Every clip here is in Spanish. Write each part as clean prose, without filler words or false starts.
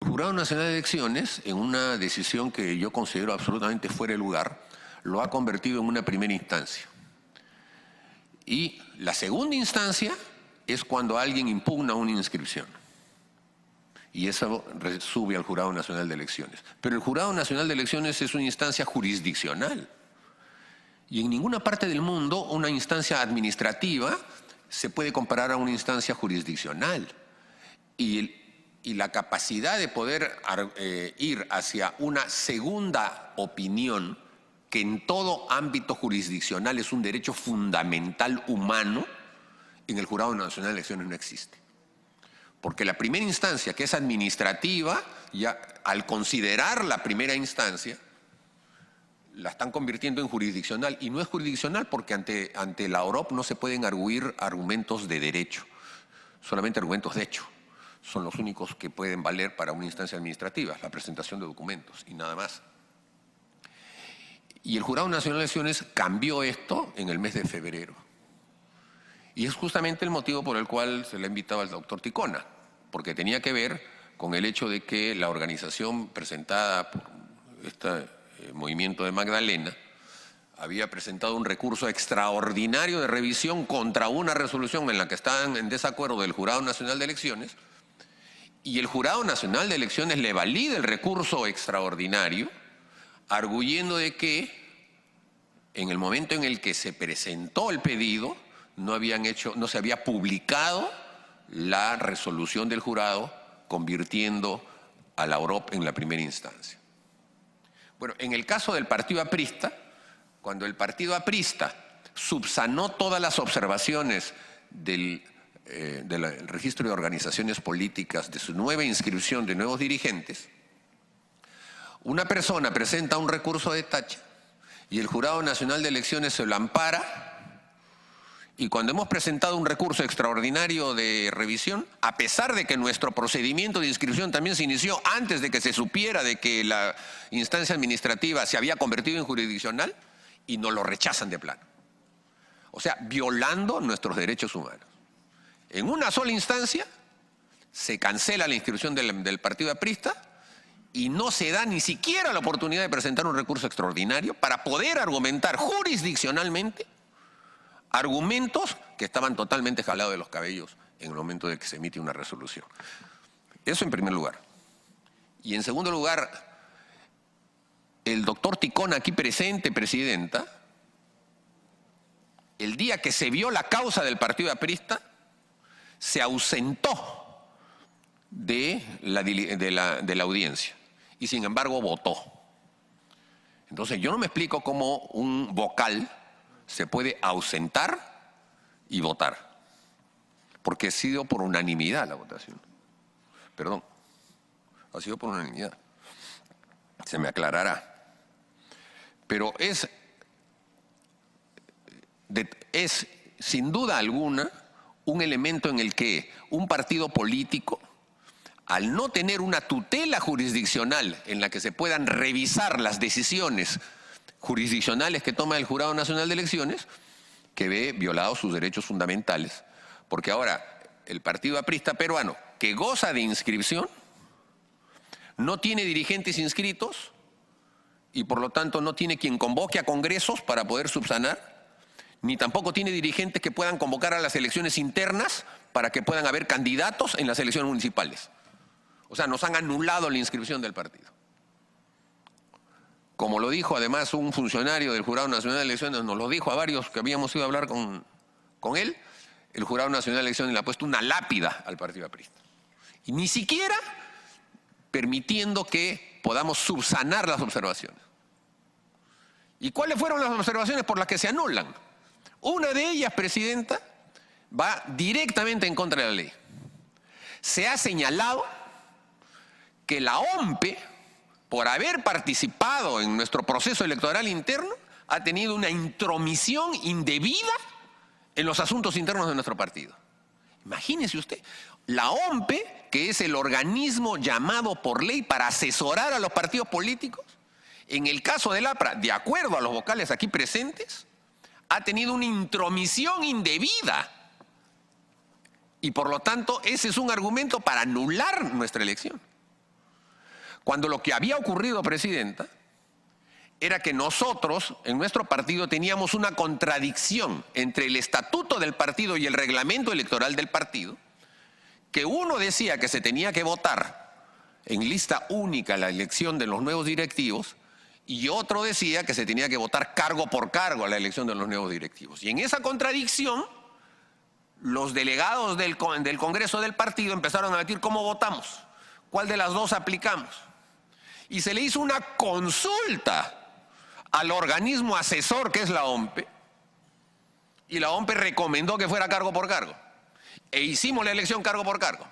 El Jurado Nacional de Elecciones, en una decisión que yo considero absolutamente fuera de lugar, lo ha convertido en una primera instancia. Y la segunda instancia es cuando alguien impugna una inscripción. Y eso sube al Jurado Nacional de Elecciones. Pero el Jurado Nacional de Elecciones es una instancia jurisdiccional. Y en ninguna parte del mundo una instancia administrativa se puede comparar a una instancia jurisdiccional. Y la capacidad de poder ir hacia una segunda opinión, que en todo ámbito jurisdiccional es un derecho fundamental humano, en el Jurado Nacional de Elecciones no existe. Porque la primera instancia, que es administrativa, ya al considerar la primera instancia, la están convirtiendo en jurisdiccional. Y no es jurisdiccional porque ante la OROP no se pueden arguir argumentos de derecho, solamente argumentos de hecho. Son los únicos que pueden valer para una instancia administrativa, la presentación de documentos y nada más. Y el Jurado Nacional de Elecciones cambió esto en el mes de febrero. Y es justamente el motivo por el cual se le ha invitado al doctor Ticona, porque tenía que ver con el hecho de que la organización presentada por este movimiento de Magdalena había presentado un recurso extraordinario de revisión contra una resolución en la que estaban en desacuerdo del Jurado Nacional de Elecciones, y el Jurado Nacional de Elecciones le valida el recurso extraordinario, arguyendo de que en el momento en el que se presentó el pedido no se había publicado la resolución del jurado, convirtiendo a la OROP en la primera instancia. Bueno, en el caso del partido aprista, cuando el partido aprista subsanó todas las observaciones del registro de organizaciones políticas, de su nueva inscripción de nuevos dirigentes, una persona presenta un recurso de tacha y el Jurado Nacional de Elecciones se lo ampara. Y cuando hemos presentado un recurso extraordinario de revisión, a pesar de que nuestro procedimiento de inscripción también se inició antes de que se supiera de que la instancia administrativa se había convertido en jurisdiccional, y nos lo rechazan de plano. O sea, violando nuestros derechos humanos. En una sola instancia se cancela la inscripción del partido aprista y no se da ni siquiera la oportunidad de presentar un recurso extraordinario para poder argumentar jurisdiccionalmente argumentos que estaban totalmente jalados de los cabellos en el momento de que se emite una resolución. Eso en primer lugar. Y en segundo lugar, el doctor Ticona aquí presente, presidenta, el día que se vio la causa del partido aprista, se ausentó de la audiencia y sin embargo votó. Entonces yo no me explico cómo un vocal se puede ausentar y votar, porque ha sido por unanimidad la votación. Perdón, ha sido por unanimidad. Se me aclarará. Pero es sin duda alguna un elemento en el que un partido político, al no tener una tutela jurisdiccional en la que se puedan revisar las decisiones jurisdiccionales que toma el Jurado Nacional de Elecciones, que ve violados sus derechos fundamentales. Porque ahora el partido aprista peruano, que goza de inscripción, no tiene dirigentes inscritos y por lo tanto no tiene quien convoque a congresos para poder subsanar, ni tampoco tiene dirigentes que puedan convocar a las elecciones internas para que puedan haber candidatos en las elecciones municipales. O sea, nos han anulado la inscripción del partido. Como lo dijo además un funcionario del Jurado Nacional de Elecciones, nos lo dijo a varios que habíamos ido a hablar con él, el Jurado Nacional de Elecciones le ha puesto una lápida al partido aprista. Y ni siquiera permitiendo que podamos subsanar las observaciones. ¿Y cuáles fueron las observaciones por las que se anulan? Una de ellas, presidenta, va directamente en contra de la ley. Se ha señalado que la OMPE, por haber participado en nuestro proceso electoral interno, ha tenido una intromisión indebida en los asuntos internos de nuestro partido. Imagínese usted, la OMPE, que es el organismo llamado por ley para asesorar a los partidos políticos, en el caso del APRA, de acuerdo a los vocales aquí presentes, ha tenido una intromisión indebida. Y por lo tanto, ese es un argumento para anular nuestra elección. Cuando lo que había ocurrido, Presidenta, era que nosotros, en nuestro partido, teníamos una contradicción entre el estatuto del partido y el reglamento electoral del partido, que uno decía que se tenía que votar en lista única la elección de los nuevos directivos y otro decía que se tenía que votar cargo por cargo a la elección de los nuevos directivos. Y en esa contradicción, los delegados del Congreso del partido empezaron a decir cómo votamos, cuál de las dos aplicamos. Y se le hizo una consulta al organismo asesor que es la OMPE, y la OMPE recomendó que fuera cargo por cargo. E hicimos la elección cargo por cargo.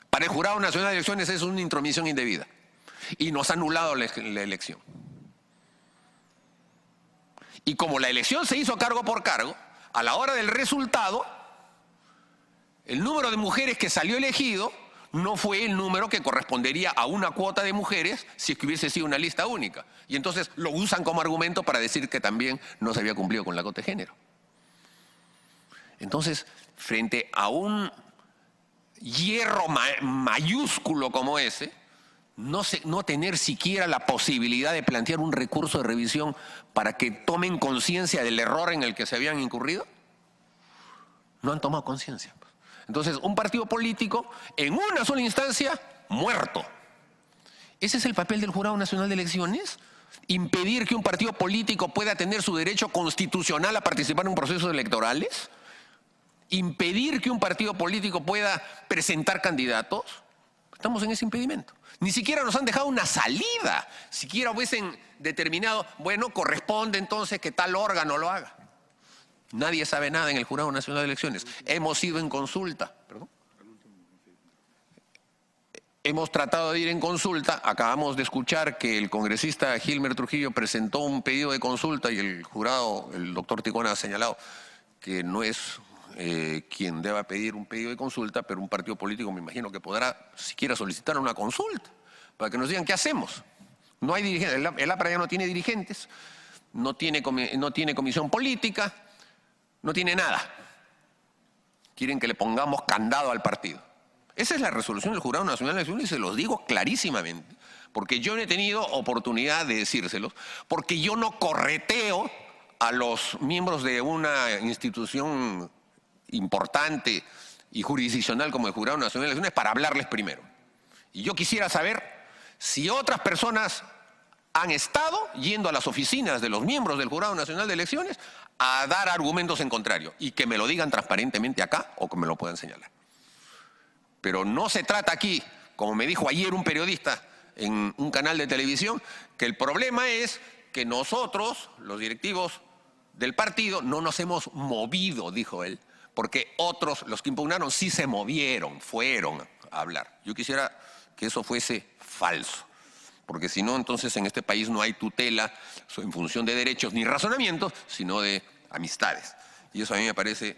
Para el Jurado Nacional de Elecciones es una intromisión indebida. Y nos ha anulado la elección. Y como la elección se hizo cargo por cargo, a la hora del resultado, el número de mujeres que salió elegido no fue el número que correspondería a una cuota de mujeres si es que hubiese sido una lista única. Y entonces lo usan como argumento para decir que también no se había cumplido con la cuota de género. Entonces, frente a un hierro mayúsculo como ese, no tener siquiera la posibilidad de plantear un recurso de revisión para que tomen conciencia del error en el que se habían incurrido, no han tomado conciencia. Entonces, un partido político, en una sola instancia, muerto. ¿Ese es el papel del Jurado Nacional de Elecciones? ¿Impedir que un partido político pueda tener su derecho constitucional a participar en procesos electorales? ¿Impedir que un partido político pueda presentar candidatos? Estamos en ese impedimento. Ni siquiera nos han dejado una salida. Siquiera hubiesen determinado, bueno, corresponde entonces que tal órgano lo haga. Nadie sabe nada en el Jurado Nacional de Elecciones. Hemos ido en consulta. ¿Perdón? Hemos tratado de ir en consulta. Acabamos de escuchar que el congresista Gilmer Trujillo presentó un pedido de consulta y el jurado, el doctor Ticona, ha señalado que no es quien deba pedir un pedido de consulta, pero un partido político me imagino que podrá siquiera solicitar una consulta para que nos digan qué hacemos. No hay dirigentes, el APRA ya no tiene dirigentes, no tiene comisión política, no tiene nada. Quieren que le pongamos candado al partido. Esa es la resolución del Jurado Nacional de Elecciones y se los digo clarísimamente, porque yo no he tenido oportunidad de decírselos, porque yo no correteo a los miembros de una institución importante y jurisdiccional como el Jurado Nacional de Elecciones para hablarles primero. Y yo quisiera saber si otras personas han estado yendo a las oficinas de los miembros del Jurado Nacional de Elecciones a dar argumentos en contrario y que me lo digan transparentemente acá o que me lo puedan señalar. Pero no se trata aquí, como me dijo ayer un periodista en un canal de televisión, que el problema es que nosotros, los directivos del partido, no nos hemos movido, dijo él, porque otros, los que impugnaron, sí se movieron, fueron a hablar. Yo quisiera que eso fuese falso, porque si no, entonces en este país no hay tutela en función de derechos ni razonamientos, sino de amistades. Y eso a mí me parece,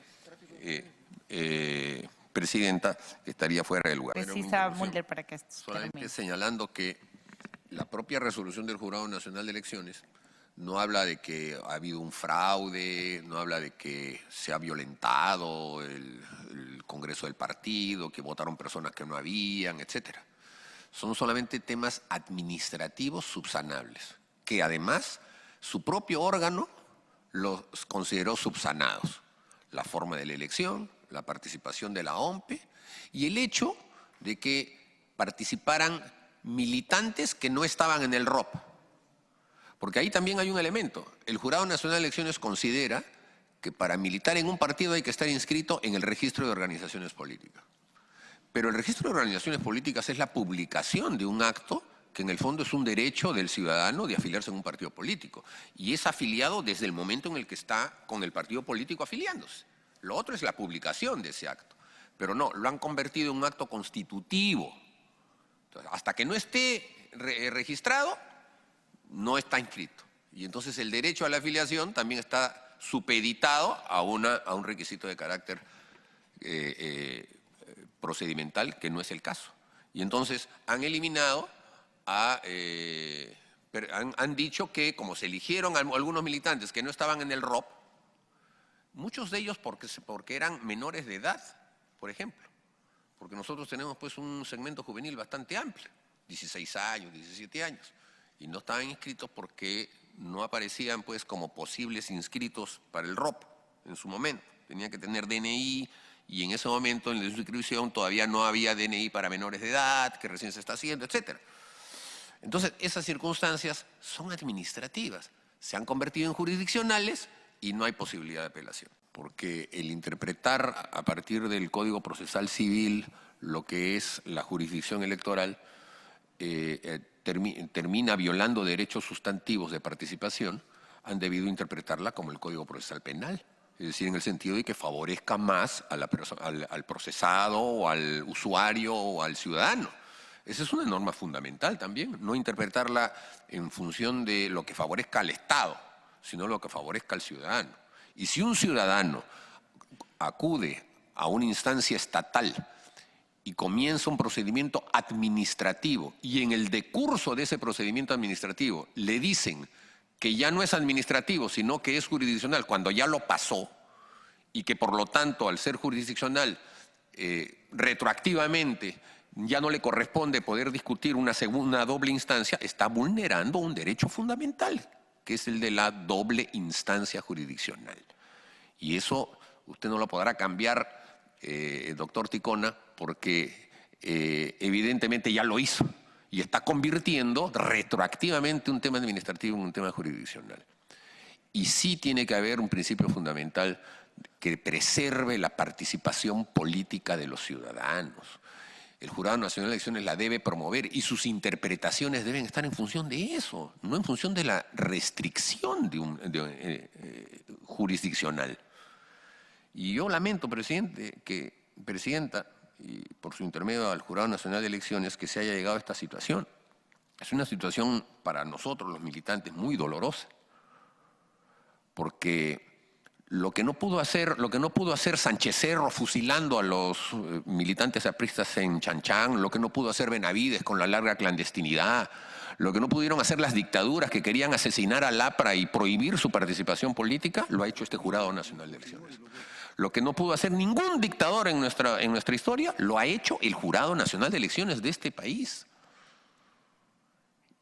Presidenta, que estaría fuera de lugar. Precisa Mulder para que solamente termine. señalando que la propia resolución del Jurado Nacional de Elecciones no habla de que ha habido un fraude, no habla de que se ha violentado el Congreso del partido, que votaron personas que no habían, etcétera. Son solamente temas administrativos subsanables, que además su propio órgano los consideró subsanados. La forma de la elección, la participación de la OMPE y el hecho de que participaran militantes que no estaban en el ROP. Porque ahí también hay un elemento. El Jurado Nacional de Elecciones considera que para militar en un partido hay que estar inscrito en el registro de organizaciones políticas. Pero el registro de organizaciones políticas es la publicación de un acto que en el fondo es un derecho del ciudadano de afiliarse en un partido político. Y es afiliado desde el momento en el que está con el partido político afiliándose. Lo otro es la publicación de ese acto. Pero no, lo han convertido en un acto constitutivo. Entonces, hasta que no esté registrado, no está inscrito. Y entonces el derecho a la afiliación también está supeditado a un requisito de carácter procedimental, que no es el caso. Y entonces han eliminado, han dicho que como se eligieron a algunos militantes que no estaban en el ROP, muchos de ellos porque eran menores de edad, por ejemplo, porque nosotros tenemos pues un segmento juvenil bastante amplio. 16 años, 17 años. Y no estaban inscritos porque no aparecían pues como posibles inscritos para el ROP en su momento. Tenían que tener DNI y en ese momento en la inscripción todavía no había DNI para menores de edad, que recién se está haciendo, etc. Entonces, esas circunstancias son administrativas, se han convertido en jurisdiccionales y no hay posibilidad de apelación. Porque el interpretar a partir del Código Procesal Civil lo que es la jurisdicción electoral termina violando derechos sustantivos de participación, han debido interpretarla como el Código Procesal Penal. Es decir, en el sentido de que favorezca más a al procesado o al usuario o al ciudadano. Esa es una norma fundamental también, no interpretarla en función de lo que favorezca al Estado, sino lo que favorezca al ciudadano. Y si un ciudadano acude a una instancia estatal y comienza un procedimiento administrativo y en el decurso de ese procedimiento administrativo le dicen que ya no es administrativo, sino que es jurisdiccional, cuando ya lo pasó, y que por lo tanto, al ser jurisdiccional, retroactivamente ya no le corresponde poder discutir una segunda doble instancia, está vulnerando un derecho fundamental, que es el de la doble instancia jurisdiccional. Y eso usted no lo podrá cambiar, doctor Ticona, porque evidentemente ya lo hizo y está convirtiendo retroactivamente un tema administrativo en un tema jurisdiccional. Y sí tiene que haber un principio fundamental que preserve la participación política de los ciudadanos. El Jurado Nacional de Elecciones la debe promover y sus interpretaciones deben estar en función de eso, no en función de la restricción jurisdiccional. Y yo lamento, Presidenta, y por su intermedio al Jurado Nacional de Elecciones, que se haya llegado a esta situación. Es una situación para nosotros, los militantes, muy dolorosa. Porque lo que no pudo hacer Sánchez Cerro fusilando a los militantes apristas en Chanchán, lo que no pudo hacer Benavides con la larga clandestinidad, lo que no pudieron hacer las dictaduras que querían asesinar al APRA y prohibir su participación política, lo ha hecho este Jurado Nacional de Elecciones. Lo que no pudo hacer ningún dictador en nuestra historia, lo ha hecho el Jurado Nacional de Elecciones de este país.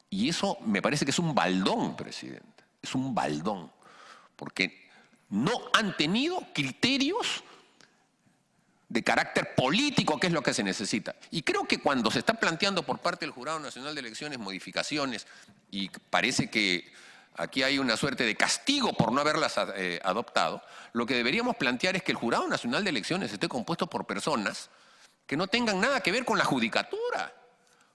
Y eso me parece que es un baldón, Presidente, es un baldón, porque no han tenido criterios de carácter político, que es lo que se necesita. Y creo que cuando se está planteando por parte del Jurado Nacional de Elecciones modificaciones, y parece que aquí hay una suerte de castigo por no haberlas adoptado, lo que deberíamos plantear es que el Jurado Nacional de Elecciones esté compuesto por personas que no tengan nada que ver con la judicatura,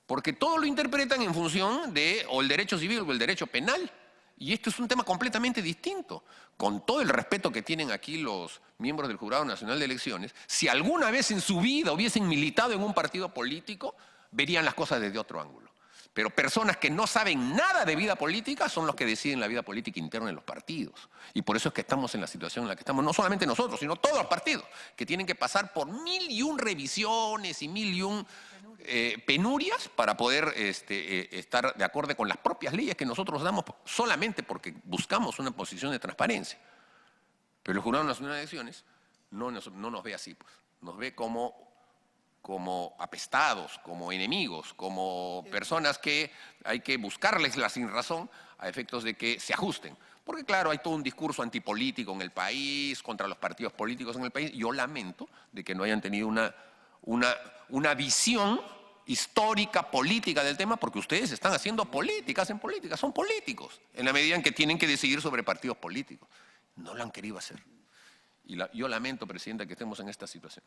porque todo lo interpretan en función de o el derecho civil o el derecho penal. Y esto es un tema completamente distinto. Con todo el respeto que tienen aquí los miembros del Jurado Nacional de Elecciones, si alguna vez en su vida hubiesen militado en un partido político, verían las cosas desde otro ángulo. Pero personas que no saben nada de vida política son los que deciden la vida política interna en los partidos. Y por eso es que estamos en la situación en la que estamos, no solamente nosotros, sino todos los partidos, que tienen que pasar por 1001 revisiones y 1001 penurias para poder estar de acuerdo con las propias leyes que nosotros damos solamente porque buscamos una posición de transparencia. Pero el Jurado Nacional de Elecciones no nos ve así, pues. Nos ve como apestados, como enemigos, como personas que hay que buscarles la sinrazón a efectos de que se ajusten. Porque claro, hay todo un discurso antipolítico en el país, contra los partidos políticos en el país. Yo lamento de que no hayan tenido una visión histórica, política del tema, porque ustedes están haciendo política, hacen política, son políticos, en la medida en que tienen que decidir sobre partidos políticos. No lo han querido hacer. Y yo lamento, Presidenta, que estemos en esta situación.